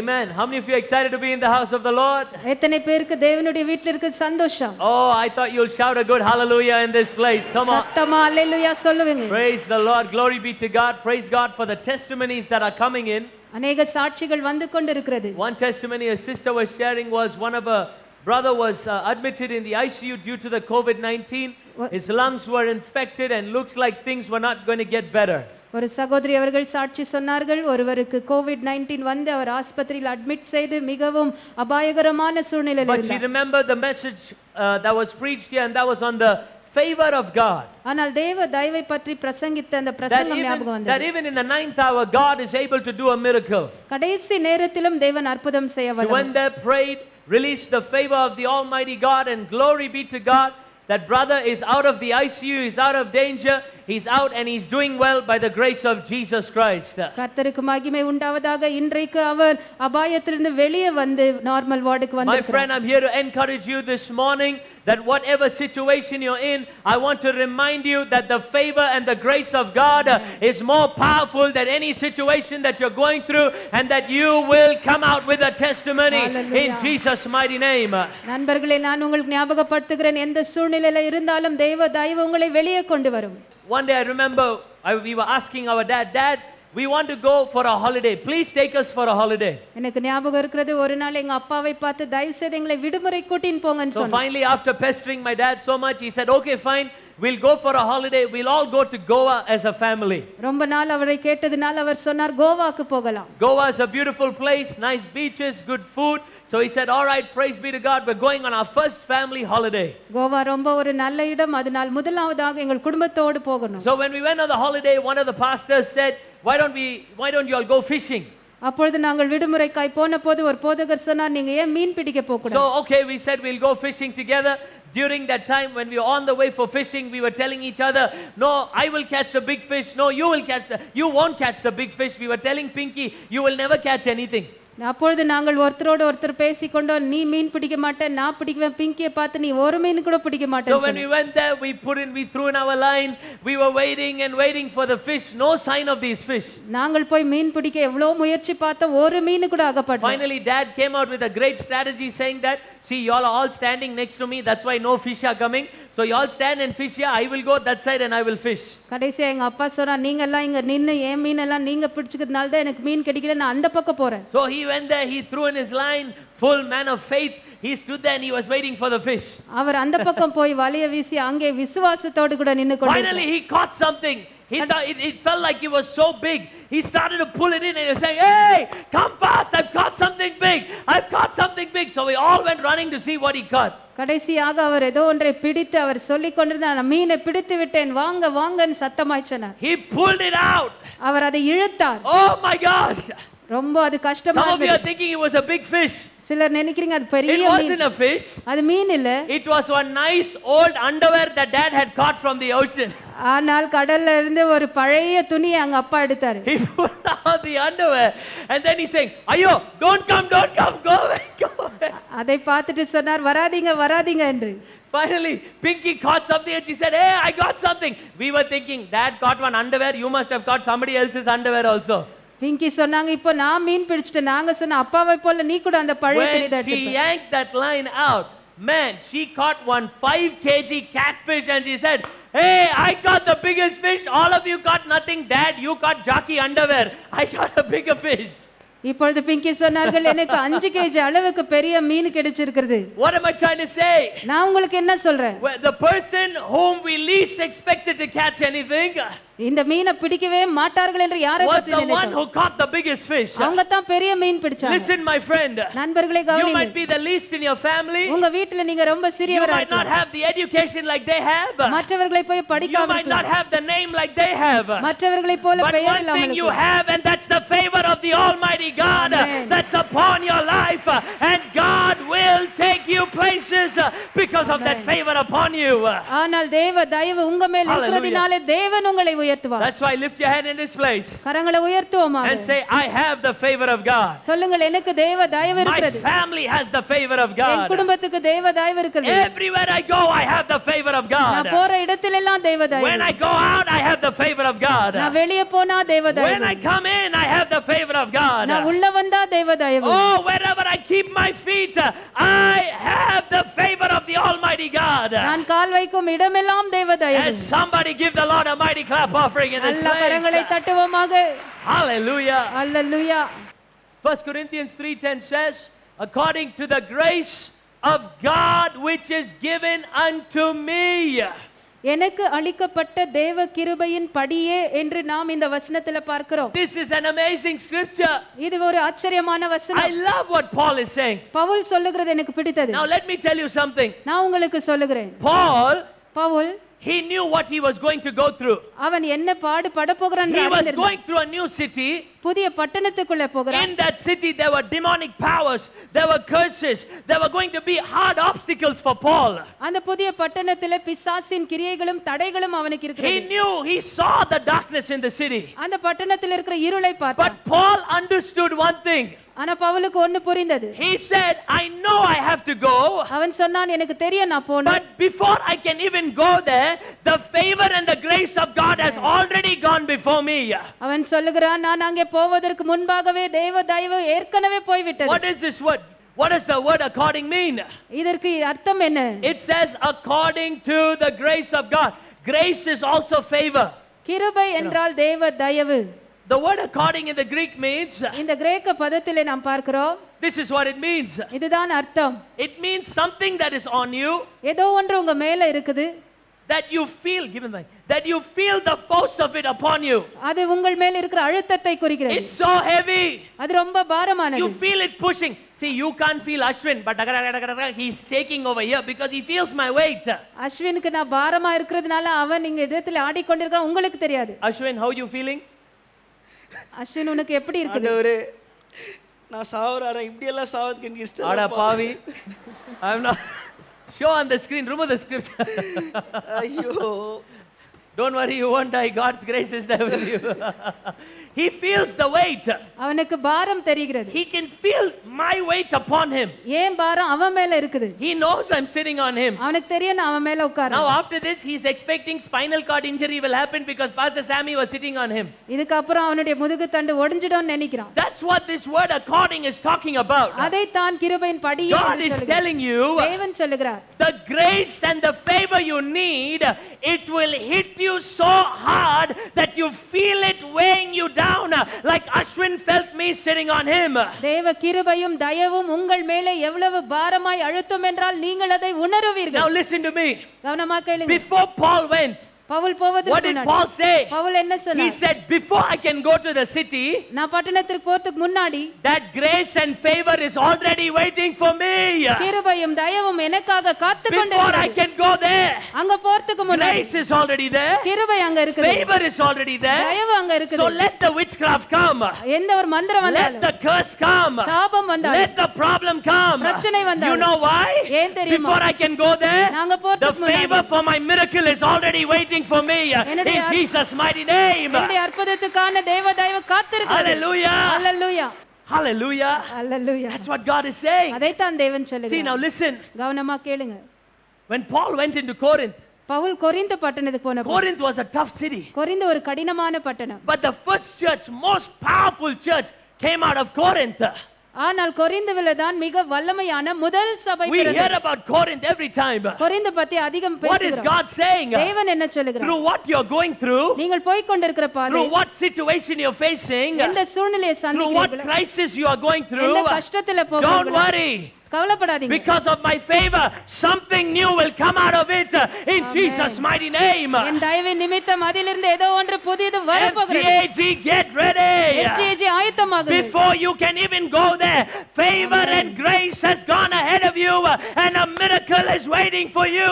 Amen. How many of you are excited to be in the house of the Lord? எத்தனை பேருக்கு தேவனுடைய வீட்டில் இருக்க சந்தோஷம்? Oh, I thought you'll shout a good hallelujah in this place. Come on. சத்தமா அல்லேலூயா சொல்லுவீங்க. Praise the Lord. Glory be to God. Praise God for the testimonies that are coming in. அநேக சாட்சிகள் வந்து கொண்டிருக்கிறது. One testimony a sister was sharing was one of her brother was admitted in the ICU due to the COVID-19. His lungs were infected and looks like things were not going to get better. ஒரு சகோதரி அவர்கள் சாட்சி சொன்னார்கள், ஒருவருக்கு COVID-19 வந்து அவர் ஆஸ்பத்திரியில் admit செய்து மிகவும் அபாயகரமான சூழ்நிலையில் இருந்தார். But she remembered the message that was preached here, and that was on the favor of God. ஆனால் தேவ தயவை பற்றி பிரசங்கித்த அந்த பிரசங்கம் ஞாபகம் வந்தது. That even in the 9th hour God is able to do a miracle. கடைசி நேரத்திலும் தேவன் அற்புதம் செய்ய வல்லவர். When they prayed, released the favor of the Almighty God, and glory be to God. That brother is out of the ICU, he's out of danger, he's out and he's doing well by the grace of Jesus Christ. கர்த்தருக்கு மகிமை உண்டாவதாக. இன்றைக்கு அவர் அபாயத்திலிருந்து வெளியே வந்து normal வார்டுக்கு வந்திருக்கிறார். My friend, I'm here to encourage you this morning that whatever situation you're in, I want to remind you that the favor and the grace of God is more powerful than any situation that you're going through, and that you will come out with a testimony. Hallelujah. In Jesus mighty name. நண்பர்களே, நான் உங்களுக்கு ஞாபகப்படுத்துகிறேன், எந்த சூழ்நிலையில இருந்தாலும் தேவ தயவு உங்களை வெளியே கொண்டு வரும். One day I remember we were asking our dad, we want to go for a holiday, please take us for a holiday. எனக்கு ஞாபகம் இருக்குது, ஒரு நாள் எங்க அப்பாவை பார்த்து தயவு செய்து எங்களை விடுமுறை கூட்டின்னு போங்கன்னு சொன்னார். So finally after pestering my dad so much, he said okay fine, we'll go for a holiday, we'll all go to Goa as a family. ரொம்ப நாள் அவரை கேட்டதனால அவர் சொன்னார் கோவாக்கு போகலாம். Goa is a beautiful place, nice beaches, good food. So he said all right, praise be to God, we're going on our first family holiday. Goa ரொம்ப ஒரு நல்ல இடம், அதனால் முதலாவதாக எங்கள் குடும்பத்தோடு போகணும். So when we went on the holiday, one of the pastors said why don't you all go fishing? அப்பொழுது நாங்கள் விடுமுறைக்காய் போன போது ஒரு போதகர் சொன்னார், நீங்க ஏன் மீன் பிடிக்க போக கூடாது? So okay, we said we'll go fishing together. During that time when we were on the way for fishing, we were telling each other, no, I will catch the big fish, no, you won't catch the big fish. We were telling Pinky, you will never catch anything. அப்பொழுது நாங்கள் ஒருத்தரோடு ஒருத்தர் பேசிக்கொண்டோம், நீ மீன் பிடிக்க மாட்டே, நான் பிடிக்குவேன், பிங்கியை பார்த்து நீ ஒரு மீன் கூட பிடிக்க மாட்டே. So when we went there, we threw in our line, we were waiting for the fish, no sign of these fish. நாங்கள் போய் மீன் பிடிக்க எவ்வளவு முயற்சி பார்த்தோம், ஒரு மீன் கூட அகப்படல. Finally dad came out with a great strategy saying that, see you all are all standing next to me, that's why no fish are coming. So you all stand and fish here, I will go that side and I will fish. கடைசியா எங்க அப்பா சொன்னா, நீங்க எல்லாம் இங்க நின்னு ஏன் மீன் எல்லாம் நீங்க பிடிச்சிக்கிறதுனால தான் எனக்கு மீன் கிடைக்கல, நான் அந்த பக்கம் போறேன். So he went there, he threw in his line, full man of faith. He stood there and he was waiting for the fish. அவர் அந்த பக்கம் போய் வலைய வீசி அங்கே விசுவாசத்தோடு கூட நின்னு கொண்டிருந்தார். Finally he caught something. He thought it felt like it was so big. He started to pull it in and he was saying, hey, come fast, I've caught something big, I've caught something big. So we all went running to see what he caught. கடைசியாக அவர் ஏதோ ஒன்றை பிடித்து அவர் சொல்லிக் கொண்டிருந்தார், நான் மீனை பிடித்து விட்டேன், வாங்க வாங்கன்னு சத்தமாய் சொன்னார். He pulled it out. அவர் அதை இழுத்தார். Oh my gosh, ரொம்ப அது கஷ்டமா some of you இருந்தது. are thinking it was a big fish. சிலர் நினைக்கிறீங்க அது பெரிய It mean. wasn't a fish. அது மீன் இல்ல. It was one nice old underwear that dad had caught from the ocean. ஆனால் கடல்ல இருந்து ஒரு பழைய துணியை அங்க அப்பா எடுத்தாரு. He pulled out the underwear and then he's saying, "Ayo, don't come, go away, go away." அதை பார்த்துட்டு சொன்னார், வராதீங்க வராதீங்க என்று. Finally Pinky caught something and she said, hey, I got something. We were thinking, dad caught one underwear, you must have caught somebody else's underwear also. Pinki சொன்னாங்க, இப்போ நான் மீன் பிடிச்சிட்டேன். நாங்க சொன்ன அப்பாவை போல நீ கூட அந்த பழைய துணி When she yanked that line out, man, she caught one 5 kg catfish and she said, hey, I got the biggest fish, all of you got nothing. Dad, you got jockey underwear, I got a bigger fish. இப்பொழுது பிங்கி சொன்னார்கள், எனக்கு 5 KG அளவுக்கு பெரிய மீன் கிடைச்சிருக்கிறது. What am I trying to say? நான் உங்களுக்கு என்ன சொல்றேன்? The person whom we least expected to catch anything இந்த மீனை பிடிக்கவே மாட்டார்கள் என்று யாரை பத்தி was the one நினைத்தோம்? who caught the biggest fish. அவங்க தான் பெரிய மீன் பிடிச்சாங்க. Listen my friend, நண்பர்களே you கவனிங்க. might be the least in your family, உங்க வீட்ல நீங்க ரொம்ப you சிறியவரா might not இருக்கலாம். have the education like they have, மற்றவர்களை போய் you படிக்காம might not இருக்கலாம். have the name like they have, மற்றவர்களை போல but பெயர் one இல்லாமல் thing you இருக்கலாம். have, and that's the favor of the Almighty God Amen. that's upon your life, and God will take you places because of that favor upon you. ஆனால் தேவ தயவு உங்க மேல் இருக்கிறதினாலே தேவன் உங்களை உயர்த்துவார். That's why lift your hand in this place கரங்களை உயர்த்துவோமாக and say, I have the favor of God. சொல்லுங்கள், எனக்கு தேவ தயவு My இருக்கிறது. family has the favor of N God. குடும்பத்துக்கு தேவ தயவு இருக்கிறது. Everywhere I go, I have the favor of நான் God. போற இடத்திலெல்லாம் தேவ When தயவு. I go out, I have the favor of God. நான் வெளிய போனா தேவ When I தயவு. come in, I have the favor of God. நான் உள்ள வந்தா தேவ தயவு. Oh, wherever I keep my feet, I have the favor of the Almighty God. நான் கால் வைக்கும் இடமெல்லாம் தேவ தயவு. And somebody give the Lord a mighty clap offering in this எல்லா கரங்களை place. தட்டுவோமாக. Hallelujah. Hallelujah. 1 Corinthians 3:10 says, according to the grace of God which is given unto me. எனக்கு அளிக்கப்பட்ட தேவ கிருபையின் படியே என்று நாம் இந்த வசனத்துல பார்க்கிறோம். This is an amazing scripture. இது ஒரு ஆச்சரியமான I வசனம். love what Paul is saying. Pavul சொல்லுகிறது எனக்கு பிடித்தது. Now let me tell you something. நான் உங்களுக்கு சொல்லுகிறேன். Pavul He knew what he was going to go through. அவன் என்ன பாடுபட போகிறான் He என்று was அறிந்திருந்தான். going through a new city. புதிய பட்டணத்துக்குள்ள போகிறான். In that city there were demonic powers, there were curses, there were going to be hard obstacles for Paul. அந்த புதிய பட்டணத்திலே பிசாசின் கிரியைகளும் தடைகளும் அவனுக்கு He இருக்கிறது. knew, he saw the darkness in the city. அந்த பட்டணத்தில் இருக்கிற இருளை பார்த்தான். But Paul understood one thing. ஆனா பவுலுக்கு ஒன்னு புரிந்தது. He said, I know I have to go. அவன் சொன்னான், எனக்கு தெரியும் நான் போணும். But before I can even go there, the favor and the grace of God has already gone before me. அவன் சொல்லுகிறான், நான் அங்கே போவதற்கு முன்பாகவே தேவ தயவு ஏற்கனவே போய்விட்டது. What is this word? What does the word according mean? இதற்கு அர்த்தம் என்ன? It says according to the grace of God. Grace is also favor. கிருபை என்றால் தேவ தயவு. The word according in the Greek means, இந்த கிரேக்க பதத்திலே நாம் பார்க்கிறோம், this is what it means. இதுதான் அர்த்தம். It means something that is on you, ஏதோ ஒன்று உங்க மேல இருக்குது, that you feel, that you feel the force of it upon you. அது உங்கள் மேல இருக்கிற அழுத்தத்தை குறிக்கிறது. It's so heavy. அது ரொம்ப பாரமானது. You feel it pushing. See, you can't feel Ashwin, but he's shaking over here because he feels my weight. அஸ்வினுக்கு நான் பாரமா இருக்கிறதுனால அவன் இங்க இடத்துல ஆடிக்கொண்டிருக்கான், உங்களுக்கு தெரியாது. Ashwin, how you feeling? Ashwin உனக்கு எப்படி இருக்குது? ஆண்டவரே, நான் சாவறேன், இப்படி எல்லாம் சாவதுக்கு எனக்கு இஷ்டம் Ada இல்லப்பா. Pavi. I'm not. Show on the screen. Remove the scripture. ஐயோ, Don't worry, you won't die. God's grace is there with you. He feels the weight. அவனுக்கு பாரம் தெரிகிறது. He can feel my weight upon him. ஏன் பாரம் அவன் மேல இருக்குது? He knows I'm sitting on him. அவனுக்கு தெரியும் நான் அவன் மேல உட்கார்றேன். Now after this, he's expecting spinal cord injury will happen because Pastor Sammy was sitting on him. இதுக்கு அப்புறம் அவனுடைய முதுகு தண்டு ஒடிஞ்சிடும்னு நினைக்கிறான். That's what this word according is talking about. அதை தான் கிருபையின் படியே God is telling you, தேவன் சொல்லுகிறார், the grace and the favor you need, it will hit you so hard that you feel it weighing you down, like Ashwin felt me sitting on him. தேவ கிருபையும் தயவும் உங்கள் மேலே எவ்வளவு பாரமாய் அழுத்தும் என்றால் நீங்கள் அதை Now உணருவீர்கள். listen to me. கவனமா கேளுங்க. Before Paul went, Pavul what போவதற்கு did முன்னாடி Paul say? பவுல் என்ன He சொன்னார்? said, before I can go to the city, நான் பட்டணத்திற்கு போறதுக்கு முன்னாடி that grace and favor is already waiting for me. கிருபையும் தயவும் எனக்காக காத்து Before I கொண்டிருக்கிறது. can go there, அங்க போறதுக்கு முன்னாடி grace is already there, கிருபை அங்க இருக்குது, favor is already there. தயவு அங்க So இருக்குது. let the witchcraft come, எந்த ஒரு மந்திரம் let வந்தாலும் the curse come, சாபம் வந்தாலும் let the problem come. பிரச்சனை You வந்தாலும் know why? ஏன் தெரியுமா? Before I can go there, நாங்க the போறதுக்கு favor முன்னாடி for my miracle is already waiting for me in Jesus' mighty name. என்னுடைய அற்புதத்துக்கான தேவ தயவு காத்திருக்கிறது. Hallelujah. Hallelujah. Hallelujah. Hallelujah. That's what God is saying. அதைத்தான் தேவன் See, now சொல்லுகிறார். listen. கவனமா கேளுங்க. When Paul went into Corinth, Paul Corinth பட்டணத்துக்கு போனப்போ Corinth was a tough city. Corinth ஒரு கடினமான பட்டணம். But the first church, most powerful church, came out of Corinth. ஆனால் கொரிந்துவில தான் மிக வல்லமையான முதல் சபை We hear பிறந்தது. about Corinth every time. Corinth பத்தி அதிகம் What is பேசுகிறோம். God saying? தேவன் என்ன சொல்லுகிறார்? Through what you're going through, நீங்கள் போய் கொண்டிருக்கிற பாதை, through what situation you're facing, எந்த சூழ்நிலையை through what சந்திக்கிறீர்களோ, crisis you are going through, எந்த கஷ்டத்துல don't போகிறீர்களோ, worry. கவலைப்படாதீங்க. Because of my favor, something new will come out of it in Amen. Jesus' mighty name. என் தயவின் நிமித்தம் அதிலிருந்து ஏதோ ஒன்று புதியது வரப்போகிறது. FGAG, get ready. FGAG ஆயத்தமாகுங்கள். Before you can even go there, favor and grace has gone ahead of of you, and a miracle is waiting for you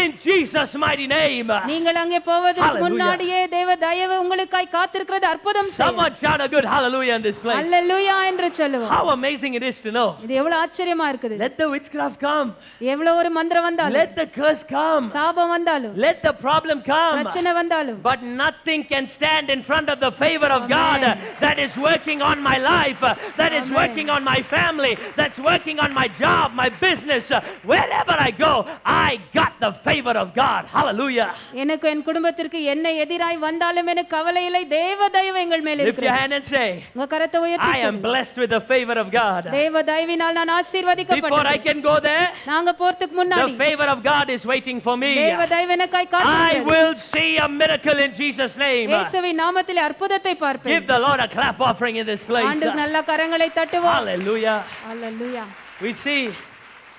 in Jesus' mighty name. நீங்கள் அங்கே போவதற்கு Hallelujah. முன்னாடியே தேவ தயவு உங்களுக்காய் காத்திருக்கிறது அற்புதம் செய்யும். Someone shout a good hallelujah in this place. அல்லேலூயா என்று சொல்லுவோம். How amazing it is to know. இது எவ்வளவு ஆச்சரியமா இருக்குது. Let the witchcraft come. எவ்வளவு ஒரு மந்திரம் வந்தாலும், Let the curse come. சாபம் வந்தாலும், Let the problem come. பிரச்சனை வந்தாலும், But nothing can stand in front of the favor of God that is working on my life, that is Amen. working on my family, that's working on my job, my business. Wherever I go, I got the favor of God. Hallelujah. எனக்கு என் குடும்பத்திற்கு என்ன எதிராய் வந்தாலும் எனக்கு கவலை இல்லை, தேவ தயவு எங்கள் மேல் Lift your இருக்கிறது. hand and say, உங்க கரத்தை உயர்த்தி I am சொல்லுங்க. blessed with the favor of God. தேவ தயவினால் நான் Before I ஆசீர்வதிக்கப்பட்டேன். can go there, நாங்க போறதுக்கு the முன்னாடி favor of God is waiting for me. தேவ தயவு எனக்காய் I காத்திருக்கிறது. will see a miracle in Jesus' name. இயேசுவின் நாமத்திலே அற்புதத்தை Give பார்ப்பேன். the Lord a clap offering in this place. ஆண்டவருக்கு நல்ல கரங்களை தட்டுவோம். Hallelujah. Hallelujah. We see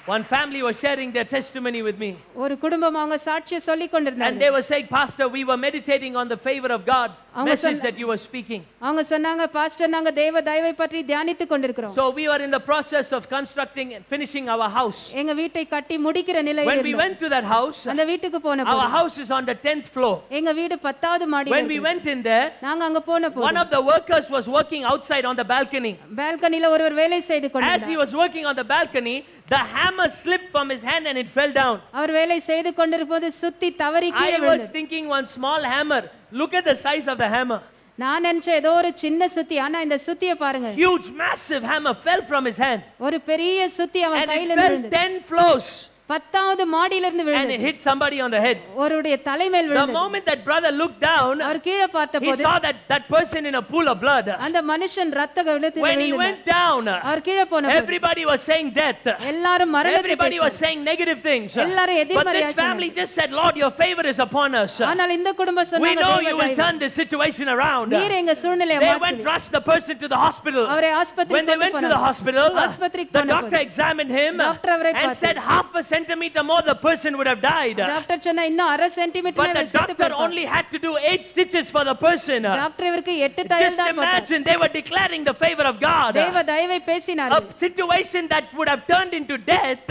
one family was sharing their testimony with me. ஒரு குடும்பம் அவங்க சாட்சியை சொல்லிக் And they கொண்டிருந்தாங்க. were saying, Pastor, we were meditating on the favor of God அவங்க message சொன்ன- that you were speaking. அவங்க சொன்னாங்க, பாஸ்டர் நாங்க தேவ தயவை பற்றி தியானித்துக் கொண்டிருக்கிறோம். So we were in the process of constructing and finishing our house. எங்க வீட்டை கட்டி முடிக்கிற நிலையில் When we இருந்தோம். went to that house, அந்த வீட்டுக்கு போன our போது house is on the 10th floor. எங்க வீடு 10வது மாடியில When we இருக்கு. went in there, நாங்க அங்க போன one போது of the workers was working outside on the balcony. பால்கனில ஒருவர் வேலை செய்து As he கொண்டிருந்தார். was working on the balcony, the hammer slipped from his hand and it fell down. அவர் வேலை செய்து கொண்டிருப்போது சுத்தி தவறி கீழே I was விழுந்தது. thinking one small hammer. Look at the size of the hammer. நான் நினைச்சேன் ஏதோ ஒரு சின்ன சுத்தி, ஆனா இந்த சுத்தியை பாருங்க, Huge, massive hammer fell from his hand. ஒரு பெரிய சுத்தி அவன் And கையில it இருந்து fell விழுந்தது. 10 floors. 10வது மாடியில இருந்து And it விழுந்தது. hit somebody on the head. ஒருவருடைய தலைமேல் The விழுந்தது. moment that brother looked down, அவர் கீழே he பார்த்தபோது saw that person in a pool of blood. அந்த மனுஷன் ரத்த வெள்ளத்தில் When he விழுந்தார். went down, அவர் கீழே போன போது everybody was saying death. எல்லாரும் மரணத்தை Everybody was பேசினார்கள். saying negative things. எல்லாரும் But எதிர்மறையா this family சொன்னாங்க. just said, Lord, your favor is upon us. ஆனால் இந்த குடும்பம் We சொன்னாங்க, know தேவ you will தயவு. turn this situation around. நீர் எங்க சூழ்நிலையை They went மாற்றுவீர். rushed the person to the hospital. அவரை When ஆஸ்பத்திரிக்கு they கொண்டு went to the போனார்கள். hospital, ஆஸ்பத்திரிக்கு the போன doctor போது examined him டாக்டர் அவரை and பார்த்தார். said half a centimeter more the person would have died. Doctor சொன்னா இன்னும் அரை centimetre But the doctor only had to do 8 stitches for the person. Doctor இவருக்கு 8 தையல் Just தான் போட்டார். imagine they were declaring the favor of God. தேவ தயவை A பேசினார்கள். situation that would have turned into death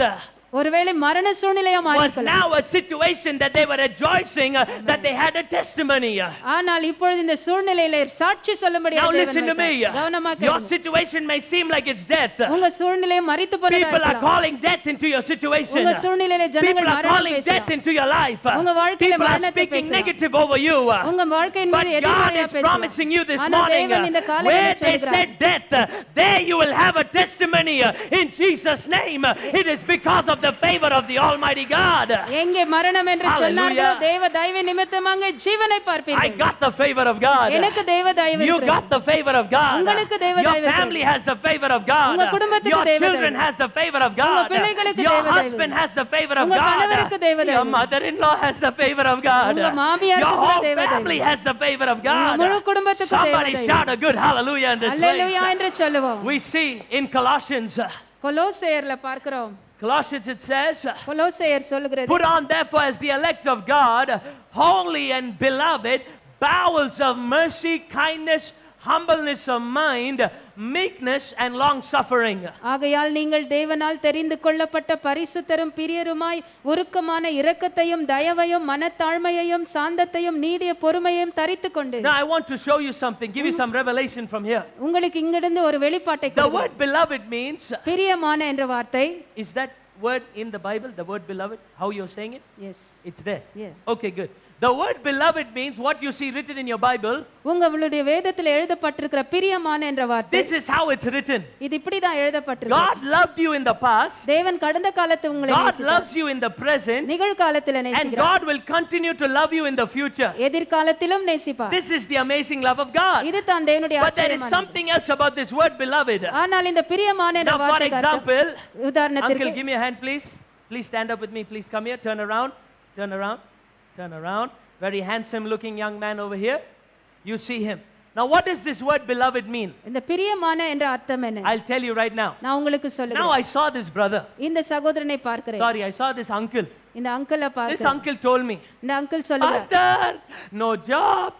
ஒருவேளை மரண சூழ்நிலையா was மாறிக்கலாம். now a situation that they were rejoicing that they had a testimony. ஆனால் இப்பொழுது இந்த சூழ்நிலையில சாட்சி சொல்லும்படியாக Now தேவன் listen to me. வைத்தார். கவனமா Your கேளுங்க. situation may seem like it's death. உங்க சூழ்நிலை மரித்து போனதா People are இருக்கலாம். calling death into your situation. உங்க சூழ்நிலையில ஜனங்கள் People are மரணம் calling death பேசலாம். into your life. உங்க வாழ்க்கையில People are மரணத்தை speaking பேசலாம். negative over you. உங்க வாழ்க்கையின் But மீது God எதிர்மறையா is பேசலாம். promising you this ஆனா morning, தேவன் இந்த where காலையில they சொல்கிறார், said death, there you will have a testimony in Jesus' name. It is because of the favor of the Almighty God. எங்கே மரணம் என்று Hallelujah. சொன்னார்களோ தேவ தயவு நிமித்தம் அங்கே ஜீவனை I பார்ப்பீர்கள். got the favor of God. எனக்கு தேவ தயவு You இருக்கிறது. got the favor of God. உங்களுக்கு தேவ Your தயவு family இருக்கிறது. has the favor of God. உங்க குடும்பத்துக்கு Your தேவ children தயவு. has the favor of உங்க God. பிள்ளைகளுக்கு Your தேவ தயவு. husband has the favor of உங்க God. கணவருக்கு தேவ Your தயவு. mother-in-law has the favor of God. உங்க மாமியாருக்கு Your கூட whole தேவ தயவு. family has the favor of உங்க God. முழு குடும்பத்துக்கு தேவ Somebody தயவு. shout a good hallelujah in this hallelujah place. என்று சொல்லுவோம். We see in Colossians, கொலோசையர்ல பார்க்கிறோம். Colossians it says, கொலோசையர் சொல்கிறது, put on therefore as the elect of God, holy and beloved, bowels of mercy, kindness, humbleness of mind, meekness and long suffering. ஆகையால் நீங்கள் தேவனால் தெரிந்து கொள்ளப்பட்ட பரிசுத்தரும் பிரியருமாய் உருக்கமான இரக்கத்தையும் தயவையும் மனத்தாழ்மையையும் சாந்தத்தையும் நீடிய பொறுமையையும் தரித்துக்கொண்டு. Now I want to show you something, give you some revelation from here. உங்களுக்கு இங்கிருந்து ஒரு வெளிப்பாட்டை The கொடுக்கிறேன். word beloved means, பிரியமான என்ற வார்த்தை, is that word in the Bible, the word beloved, how you're saying it? Yes, It's there. Yeah. Okay, good. The word beloved means what you see written in your Bible. உங்களுடைய வேதத்தில் எழுதப்பட்டிருக்கிற பிரியமான என்ற வார்த்தை, This is how it's written. இது இப்படிதான் எழுதப்பட்டிருக்கு. God loved you in the past. தேவன் கடந்த காலத்தில் உங்களை God நேசித்தார். loves you in the present. நிகழ்காலத்தில் And நேசிக்கிறார். God will continue to love you in the future. எதிர்காலத்திலும் நேசிப்பார். This is the amazing love of God. இது தான் தேவனுடைய But there is ஆச்சரியமானது. something else about this word beloved. ஆனால் இந்த பிரியமான என்ற Now, for வார்த்தைக்கு அர்த்தம், example, uncle, உதாரணத்திற்கு give me a hand, please. Please stand up with me. Please come here. Turn around. Turn around. Turn around. Very handsome looking young man over here. You see him. Now, what does this word beloved mean? இந்த பிரியமான என்ற அர்த்தம் என்ன? I'll tell you right now. நான் உங்களுக்கு Now, சொல்லுகிறேன். I saw this brother. இந்த சகோதரனை பார்க்கிறேன். Sorry, I saw this uncle. இந்த அங்கிளை This பார்க்கிறேன். uncle told me, இந்த அங்கிள் சொல்லுகிறார். Pastor, no job,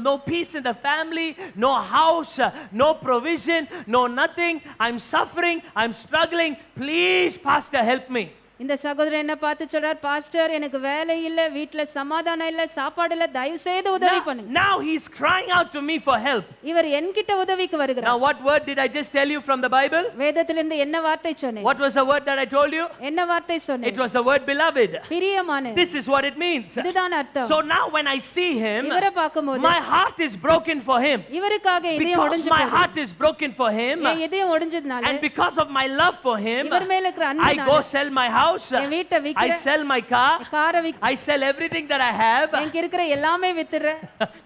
no peace in the family, no house, no provision, no nothing. I'm suffering, I'm struggling. Please, Pastor, help me. இந்த சகோதரன் என்ன பார்த்து சொல்றார், pastor எனக்கு வேலை இல்ல, வீட்ல சமாதானம் இல்ல, சாப்பாடு இல்ல, தயவு செய்து உதவி பண்ணுங்க. Now he's crying out to me for help. இவர் என்கிட்ட உதவிக்கு வருகிறார். Now what word did I just tell you from the Bible? வேதத்திலிருந்து என்ன வார்த்தை சொன்னேன்? What was the word that I told you? என்ன வார்த்தை It சொன்னேன்? was the word beloved. பிரியமான. This is what it means. இதுதான் அர்த்தம். So now when I see him, இவரை பார்க்கும்போது my heart is broken for him. இவருக்காக இதயம் Because உடைஞ்சு my போகுது. heart is broken for him. என் இதயம் உடைஞ்சதுனால And because of my love for him, இவர் மேல இருக்கிற I அன்பினால go sell my house. என் வீட்டை I விக்கிறேன், sell my car. காரை I sell everything that I have. எனக்கு இருக்கிற எல்லாமே வித்துறேன்.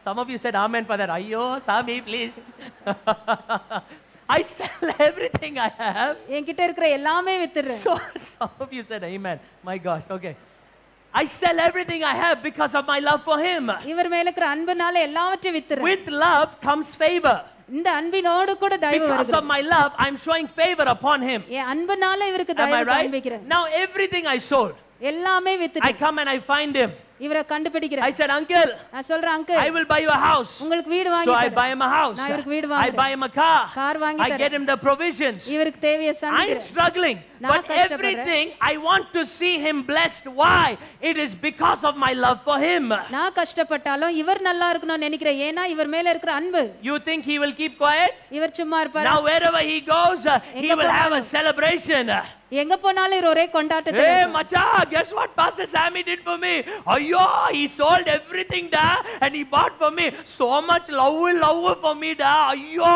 Some of you said amen for that. Ayyo, Sami, please. I sell everything I have. என்கிட்ட இருக்கிற எல்லாமே வித்துறேன். So some of you said amen. My gosh, okay. I sell everything I have because of my love for him. இவர் மேல இருக்கிற அன்பினால எல்லாவற்றையும் வித்துறேன். With love comes favor. இந்த அன்பினோடு கூட தயவு Because வருகிறது. of my love, I'm showing favor upon him. என் அன்பினால இவருக்கு Am I தயவு right? காண்பிக்கிறேன். Now everything I sold, எல்லாமே I வித்துட்டேன். come and I find him. இவரை I கண்டுபிடிக்கிறேன். said, Uncle, நான் சொல்றேன், uncle I will buy you a house. உங்களுக்கு வீடு So வாங்கி I தரேன். buy him a house. நான் இவருக்கு வீடு I வாங்குறேன். buy him a car. Car வாங்கி I get தரேன். him the provisions. இவருக்கு தேவையை I'm சந்திக்கிறேன். struggling, நான் but கஷ்டப்படுறேன். everything I want to see him blessed. Why? It is because of my love for him. நான் கஷ்டப்பட்டாலும் இவர் நல்லா இருக்கணும்னு நினைக்கிறேன். ஏன்னா இவர் மேல இருக்கிற அன்பு. You think he will keep quiet? இவர் சும்மா இருப்பாரா? Now wherever he goes, he எங்க will have a போனாலும். celebration. எங்க போனாலும் இவர் ஒரே கொண்டாட்டத்துல Hey, இருப்பார். macha, guess what Pastor Sammy did for me? Ayyo, he sold everything da and he bought for me. So much love for me da. Ayyo,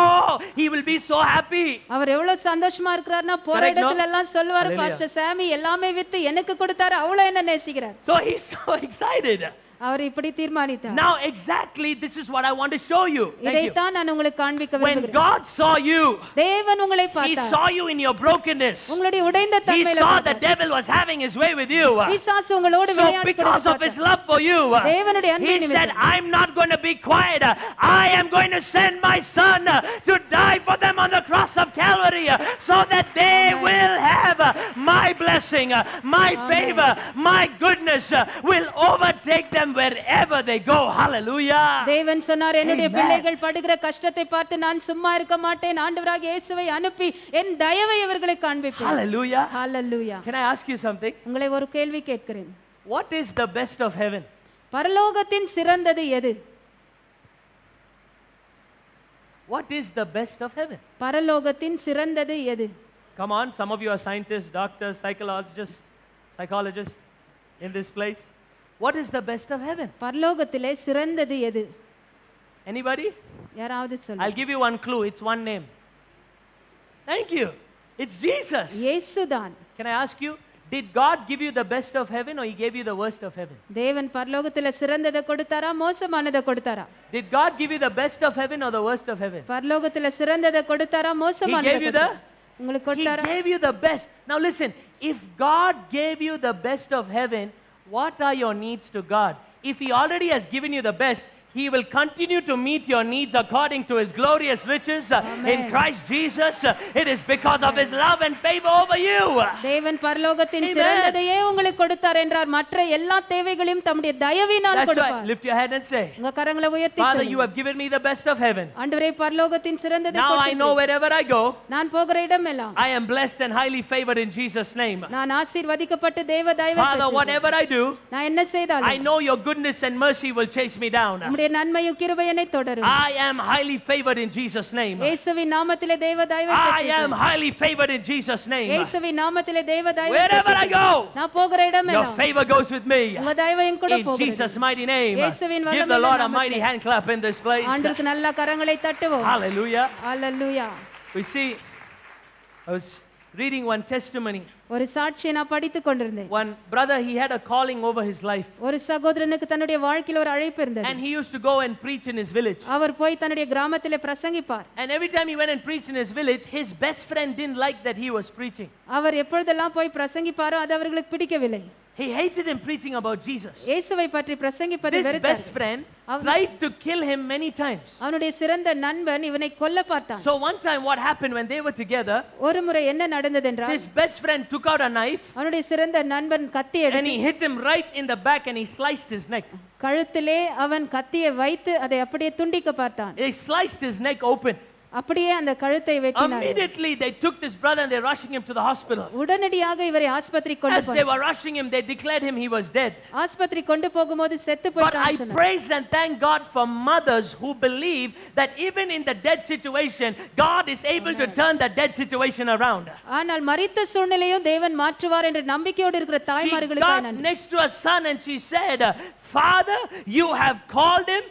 he will be so happy. அவர் எவ்வளவு சந்தோஷமா இருக்கிறார்னா போற Correct, no? இடத்துல எல்லாம் சொல்லுவாரு, Hallelujah. Pastor சாமி எல்லாமே with எனக்கு கொடுத்தாரு, அவ்வளவு என்ன நேசிக்கிறார். So he's so excited. அவர் இப்படி தீர்மானித்தார். Now exactly this is what I want to show you. Thank you. இதைத்தான் நான் உங்களுக்கு காண்பிக்க When விரும்புகிறேன். God saw you, தேவன் உங்களை he பார்த்தார். saw you in your brokenness. உங்களுடைய உடைந்த He தன்மையில saw the பார்த்தார். devil was having his way with you. பிசாசு உங்களோடு So விளையாடி because of his கொண்டிருந்தார். love for you, தேவனுடைய அன்பின் he நிமித்தம். said, I'm not going to be quiet. I am going to send my son to die for them on the cross of Calvary so that they will have my blessing, my favor, my goodness will overtake them wherever they go. Hallelujah. தேவன் சொன்னார், என்னுடைய Amen. பிள்ளைகள் படுகிற கஷ்டத்தை பார்த்து நான் சும்மா இருக்க மாட்டேன். ஆண்டவராகிய இயேசுவை அனுப்பி என் தயவை இவர்களுக்கு காண்பிப்பேன். Hallelujah. Hallelujah. Can I ask you something? உங்களை ஒரு கேள்வி கேட்கிறேன். What is the best of heaven? பரலோகத்தின் சிறந்தது எது? What is the best of heaven? பரலோகத்தின் சிறந்தது எது? Come on, some of you are scientists, doctors, psychologists in this place. What is the best of heaven? பரலோகத்திலே சிறந்தது எது? Anybody? யாராவது I'll சொல்லுங்க. give you one clue. It's one name. Thank you. It's Jesus. இயேசுதான். Can I ask you, did God give you the best of heaven or he gave you the worst of heaven? தேவன் பரலோகத்திலே சிறந்ததை கொடுத்தாரா, மோசமானதை கொடுத்தாரா? Did God give you the best of heaven or the worst of heaven? பரலோகத்திலே சிறந்ததை கொடுத்தாரா, மோசமானதை gave you the- கொடுத்தாரா? உங்களுக்கு He கொடுத்தாரா? gave you the best. Now listen, if God gave you the best of heaven, what are your needs to God? If he already has given you the best, he will continue to meet your needs according to his glorious riches in Christ Jesus. It is because of his love and favor over you. தேவன் பரலோகத்தின் Amen. சிறந்ததையே உங்களுக்கு கொடுத்தார் என்றார். மற்ற எல்லா தேவைகளையும் தம்முடைய தயவினால் That's right. கொடுப்பார். Lift your hand and say, உங்க கரங்களை உயர்த்தி Father, சொல்லுங்க. you have given me the best of heaven. ஆண்டவரே, பரலோகத்தின் சிறந்ததை Now I கொடுத்தீர். know wherever I go, நான் போகிற இடமெல்லாம் I am blessed and highly favored in Jesus' name. நான் ஆசீர்வதிக்கப்பட்டு தேவ தயவை Father, பெற்றேன். whatever I do, நான் என்ன I செய்தாலும் know your goodness and mercy will chase me down. உம்முடைய நன்மையும் கிருபையும் என்னை தொடரும். I am highly favored in Jesus' name. இயேசுவின் நாமத்திலே தேவ தயவை I am பெற்றேன். highly favored in Jesus' name. இயேசுவின் நாமத்திலே தேவ தயவை Wherever I பெற்றேன். go, நான் போகிற your இடமெல்லாம் favor goes with me. உங்க தயவையும் கூட In போகிறது. Jesus' mighty name. இயேசுவின் Give the வல்லமையுள்ள Lord a நாமத்திலே. mighty hand clap in this place. ஆண்டவருக்கு நல்ல கரங்களை தட்டுவோம். Hallelujah. Hallelujah. We see, I was reading one testimony. ஒரு சாட்சியை நான் படித்துக் கொண்டிருந்தேன். One brother, he had a calling over his life. ஒரு சகோதரனுக்கு தன்னுடைய வாழ்க்கையில் ஒரு அழைப்பு இருந்தது. And he used to go and preach in his village. அவர் போய் தன்னுடைய கிராமத்திலே பிரசங்கிப்பார். And every time he went and preached in his village, his best friend didn't like that he was preaching. அவர் எப்பொழுதெல்லாம் போய் பிரசங்கிப்பாரோ அது அவர்களுக்கு பிடிக்கவில்லை. He hated him preaching about Jesus. இயேசுவை பற்றி பிரசங்கிப்பதை This வெறுத்தார். best friend tried to kill him many times. அவனுடைய சிறந்த நண்பன் இவனை கொல்ல பார்த்தான். So one time what happened when they were together, ஒரு முறை என்ன நடந்தது என்றால் this best friend took out a knife அவனுடைய சிறந்த நண்பன் கத்தி and எடுத்து he hit him right in the back and he sliced his neck. கழுத்திலே அவன் கத்தியை வைத்து அதை அப்படியே துண்டிக்க பார்த்தான். He sliced his neck open. அப்படியே அந்த கழுத்தை வெட்டினார். Immediately they took this brother and they're rushing him to the hospital. உடனடியாக இவரை ஆஸ்பத்திரிக்கு கொண்டு As they were rushing him, they declared him he was dead. ஆஸ்பத்திரிக்கு கொண்டு போகும்போது செத்து But போயிட்டான் I சொன்னார். praise and thank God for mothers who believe that even in the dead situation, God is able to turn the dead situation around. ஆனால் மரித்த சூழ்நிலையும் தேவன் மாற்றுவார் என்ற நம்பிக்கையோடு இருக்கிற She தாய்மார்களுக்காக got நன்றி. next to her son and she said, Father, you have called him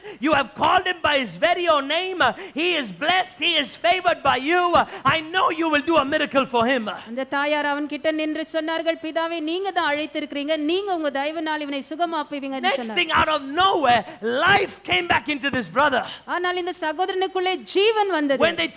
by his very own name. He is blessed, he is favored by you. I know you will do a miracle for him. அந்த தாயார் அவன் கிட்ட நின்று சொன்னார்கள், பிதாவே நீங்க தான் அழைத்திருக்கிறீங்க, நீங்க உங்க தயவினால் இவனை சுகமாக்குவீங்க என்று Next சொன்னார். thing, out of nowhere, life came back into this brother. ஆனால் இந்த சகோதரனுக்குள்ளே ஜீவன் வந்தது. When they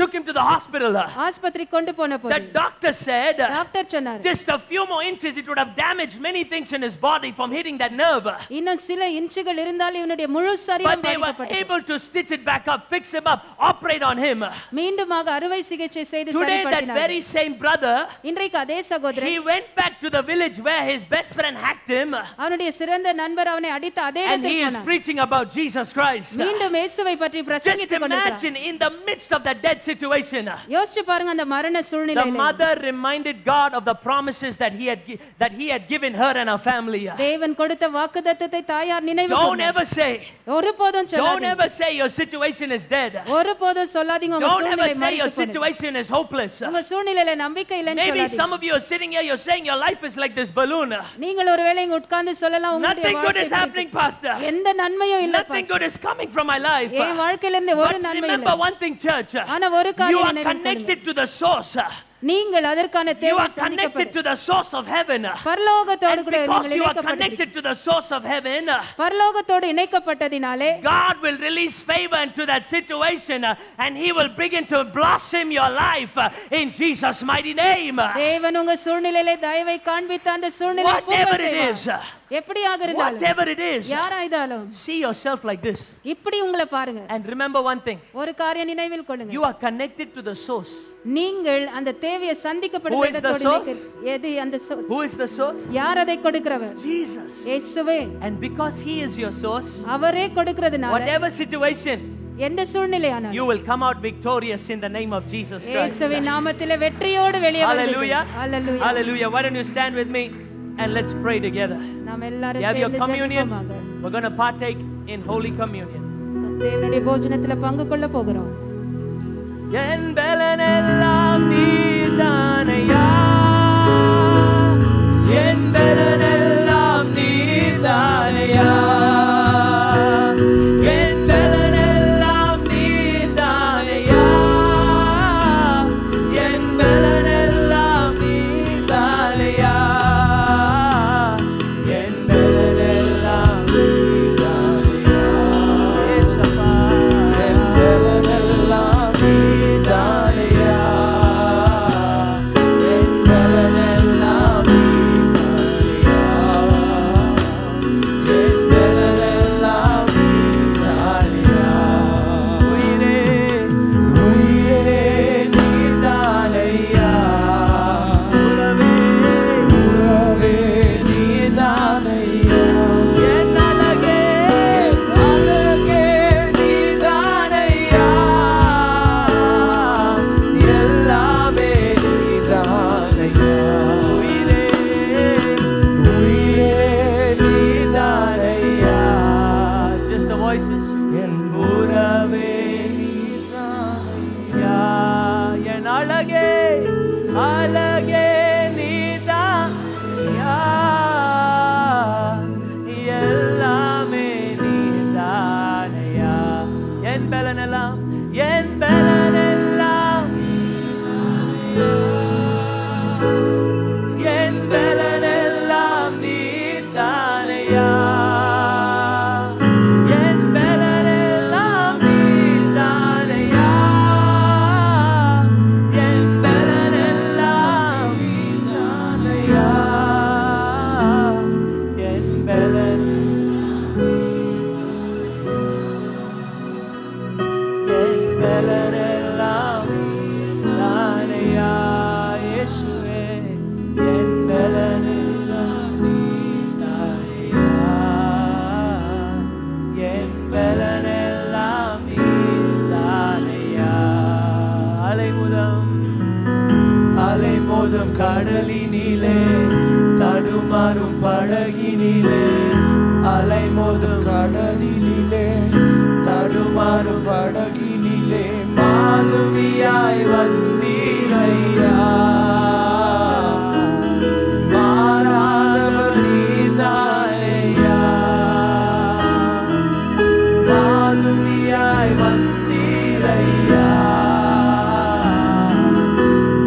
took him to the hospital, ஆஸ்பத்திரிக்கு கொண்டு போன the போது doctor said, டாக்டர் சொன்னார், just a few more inches, it would have damaged many things in his body from hitting that nerve. இன்னும் சில இன்ச்சுகள் இருந்தால் இவனுடைய முழு But சரீரம் they were பாதிக்கப்பட்டது. able to stitch it back up, fix him up, operate on him. மீண்டுமாக அறுவை சிகிச்சை செய்து Today, that சரிப்படுத்தினார். very same brother, இன்றைக்கு அதே சகோதரன் he went back to the village where his best friend hacked him, அவனுடைய சிறந்த நண்பர் அவனை அடித்த அதே and he இடத்துக்கு is போனார். preaching about Jesus Christ. மீண்டும் இயேசுவை பற்றி Just பிரசங்கித்துக் கொண்டிருக்கிறார். imagine, in the midst of that dead situation, யோசிச்சு பாருங்க அந்த மரண the சூழ்நிலையில mother reminded God of the promises that he had given her and her family. தேவன் கொடுத்த வாக்குத்தத்தத்தை தாயார் நினைவு Don't கூர்ந்தார். ever say, ஒருபோதும் don't சொல்லாதீங்க. ever say your situation is dead. ஒருபோதும் சொல்லாதீங்க உங்க Don't ever சூழ்நிலை say your மரித்து போனது. situation is hopeless. உங்க சூழ்நிலையில நம்பிக்கை இல்லைன்னு Maybe சொல்லாதீங்க. some of you are sitting here, you're saying your life is like this balloon. நீங்கள் ஒருவேளை இங்க உட்கார்ந்து சொல்லலாம் உங்களுடைய Nothing good வாழ்க்கை is happening, Pastor. எந்த நன்மையும் இல்ல Nothing good is coming from my life. என் வாழ்க்கையில இருந்து ஒரு But நன்மை remember இல்ல. one thing, church. ஆனா ஒரு You காரியம் are நினைவில் கொள்ளுங்கள். connected to the source. நீங்கள் அதற்கான You தேவை are connected to the source of heaven. பரலோகத்தோடு And கூட because நீங்கள் you are இணைக்கப்பட்டிருக்கிறீர்கள். connected to the source of heaven, பரலோகத்தோடு இணைக்கப்பட்டதினாலே God will release favor into that situation and He will begin to blossom your life in Jesus' mighty name. தேவன் உங்க சூழ்நிலையிலே தயவை காண்பித்து அந்த சூழ்நிலை Whatever it is, எப்படியாக இருந்தாலும் whatever it is, யாராய்தாலும் see yourself like this. இப்படி உங்களை பாருங்க. And remember one thing, ஒரு காரியம் நினைவில் கொள்ளுங்க. you are connected to the source. நீங்கள் அந்த தேவையை சந்திக்கப்படுகிற Who is the இடத்தோடு source? எது அந்த source? Who is the source? யார் அதை கொடுக்கிறவர்? Jesus. இயேசுவே. And because He is your source, அவரே கொடுக்கிறதுனால whatever situation, எந்த சூழ்நிலையானாலும் you will come out victorious in the name of Jesus Christ. இயேசுவின் நாமத்திலே வெற்றியோடு வெளியே Hallelujah. வருவீர்கள். Hallelujah. Hallelujah. Why don't you stand with me and let's pray together. நாம் எல்லாரும் You have your சேர்ந்து communion. ஜெபிப்போமாக. We're going to partake in Holy Communion. தேவனுடைய போஜனத்துல பங்கு கொள்ள போகிறோம். என் பலனெல்லாம் நீர்தானையா, என் பலனெல்லாம் நீர்தானையா, என் பலனெல்லாம் நீர்தானையா, என் பலனெல்லாம் நீர்தானையா, என் பலனெல்லாம் நீர்தானையா, ஏசப்பா, என் பலனெல்லாம் நீர்தானையா, என் கடலினிலே தடுமாறும் படகினிலே அலைமோதும் கடலினிலே தடுமாறும் படகினிலே மாலுமியாய் வந்தீரையா மாறாதவர் நீர்தானையா மாலுமியாய் வந்தீரையா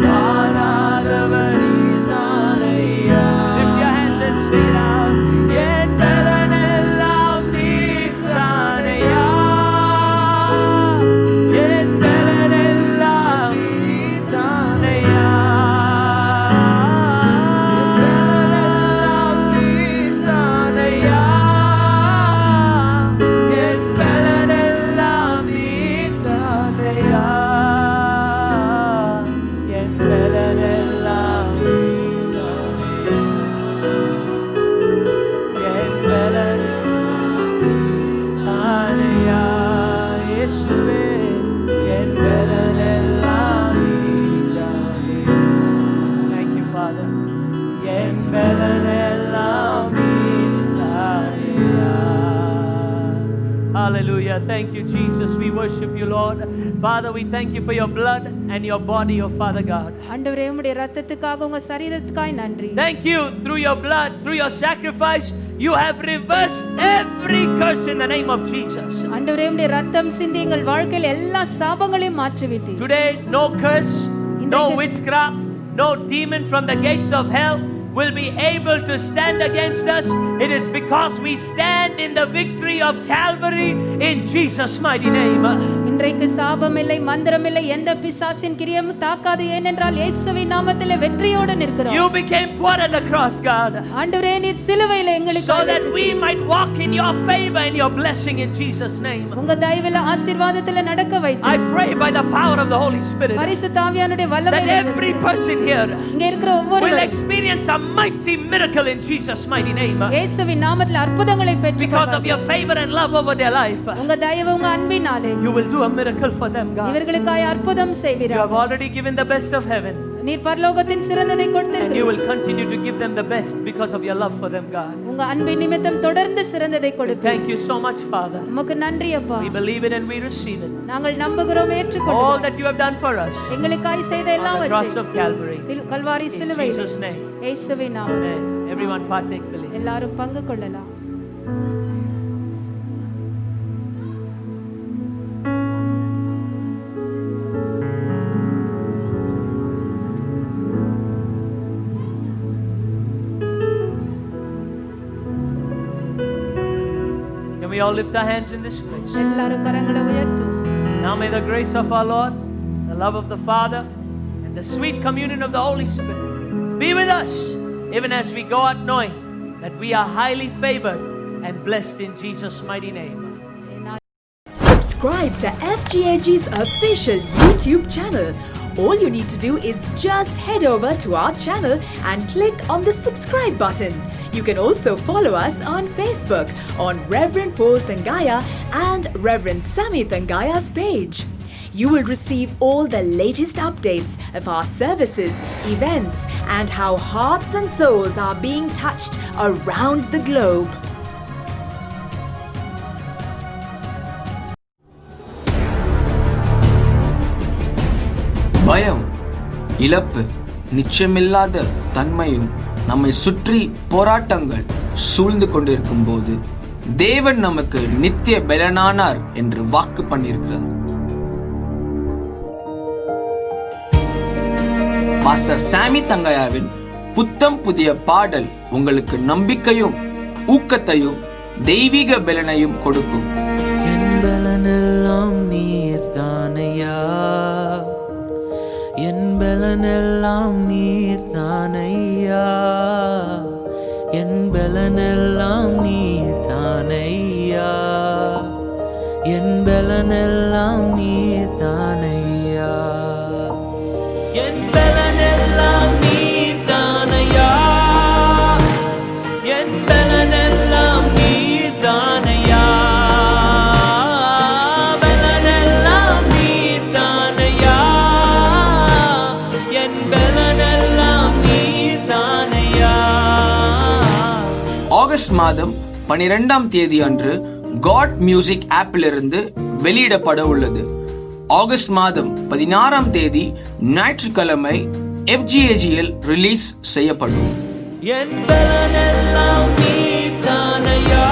மாறாதவர் நீர்தானையா. Lift your hands and say it out. என் பலனெல்லாம் நீர்தானையா என் பலனெல்லாம் நீர்தானையா என் பலனெல்லாம் நீர்தானையா என் பலனெல்லாம் நீர்தானையா என் பலனெல்லாம் நீர்தானையா இயேசுவே என் பலனெல்லாம் நீர்தானையா. Thank you, Father. என் பலனெல்லாம் நீர்தானையா. Hallelujah. Thank you, Jesus. We worship you, Lord. Father, we thank you for your blood and your body, oh Father God. ஆண்டவரே உம்முடைய இரத்தத்துக்காக உங்க சரீரத்துக்காய் நன்றி. Thank you, through your blood, through your sacrifice, you have reversed every curse in the name of Jesus. ஆண்டவரே உம்முடைய இரத்தம் சிந்தி எங்கள் வாழ்க்கையில் எல்லா சாபங்களையும் மாற்றி விட்டீர். Today, no curse, no witchcraft, no demon from the gates of hell will be able to stand against us. It is because we stand in the victory of Calvary in Jesus' mighty name. இன்றைக்கு சாபம் இல்லை மந்திரம் இல்லை எந்த பிசாசின் கிரியையும் தாக்காது ஏனென்றால் இயேசுவின் நாமத்திலே வெற்றியோடு நிற்கிறோம். You became poor at the cross, God, ஆண்டவரே நீர் சிலுவையிலே எங்களுக்கு so that we might walk in your favor and your blessing in Jesus' name. உங்க தயவுல ஆசீர்வாதத்திலே நடக்க வைத்து I pray by the power of the Holy Spirit பரிசுத்த ஆவியானுடைய that வல்லமையை every person here இங்க இருக்கிற will ஒவ்வொருவரும் experience a mighty miracle in Jesus' mighty name. இயேசுவின் நாமத்தில் அற்புதங்களை Because of பெற்றுக்கொள்வார்கள். your favor and love over their life, உங்க தயவு உங்க அன்பினாலே you will do a miracle for them, God. இவர்களுக்காய் அற்புதம் You have செய்வீராக. already given the best of heaven, நீர் பரலோகத்தின் சிறந்ததை and you கொடுத்திருக்கிறீர். will continue to give them the best because of your love for them, God. உங்க அன்பின் நிமித்தம் தொடர்ந்து சிறந்ததை கொடுப்பீர். Thank you so much, Father. உமக்கு நன்றி அப்பா. We believe it and we receive it. நாங்கள் நம்புகிறோம் All ஏற்றுக்கொள்கிறோம். that you have done for us எங்களுக்காய் செய்த on the cross எல்லாவற்றையும் of Calvary. கல்வாரி In சிலுவையில் Jesus' name. இயேசுவின் நாமத்தில் Amen. Everyone partake, believe. எல்லாரும் பங்கு கொள்ளலாம். Can we all lift our hands in this place? எல்லாரும் கரங்களை உயர்த்தும். Now may the grace of our Lord, the love of the Father, and the sweet communion of the Holy Spirit be with us, even as we go out knowing that we are highly favored and blessed in Jesus' mighty name. Subscribe to FGAG's official YouTube channel. All you need to do is just head over to our channel and click on the subscribe button. You can also follow us on Facebook on Reverend Paul Thangaya and Reverend Sami Thangaya's page. You will receive all the latest updates of our services, events, and how hearts and souls are being touched around the globe. பயம், இழப்பு, நிச்சயமில்லாத தன்மையும் நம்மை சுற்றி போராட்டங்கள் சூழ்ந்து கொண்டிருக்கும் போது தேவன் நமக்கு நித்திய பலனானார் என்று வாக்கு பண்ணியிருக்கிறார். பாஸ்டர் சாமி தங்கையாவின் புத்தம் புதிய பாடல் உங்களுக்கு நம்பிக்கையும் ஊக்கத்தையும் தெய்வீக பலனையும் கொடுக்கும். என் பலனெல்லாம் நீர்தானையா, என் பலனெல்லாம் நீர்தானையா, என் பலனெல்லாம் நீர்தானையா, என் பலனெல்லாம் நீர்தானையா, என் பலனெல்லாம் நீர்தானையா, என் பலனெல்லாம் நீர்தானையா, பலனெல்லாம் நீர்தானையா, என் பலனெல்லாம் நீர்தானையா. ஆகஸ்ட் மாதம் 12ஆம் தேதி அன்று காட் மியூசிக் ஆப்பிலிருந்து வெளியிடப்பட உள்ளது. ஆகஸ்ட் மாதம் 16ஆம் தேதி ஞாயிற்றுக்கிழமை FGAGL ரிலீஸ் செய்யப்படும். என் பலனெல்லாம் நீர்தானையா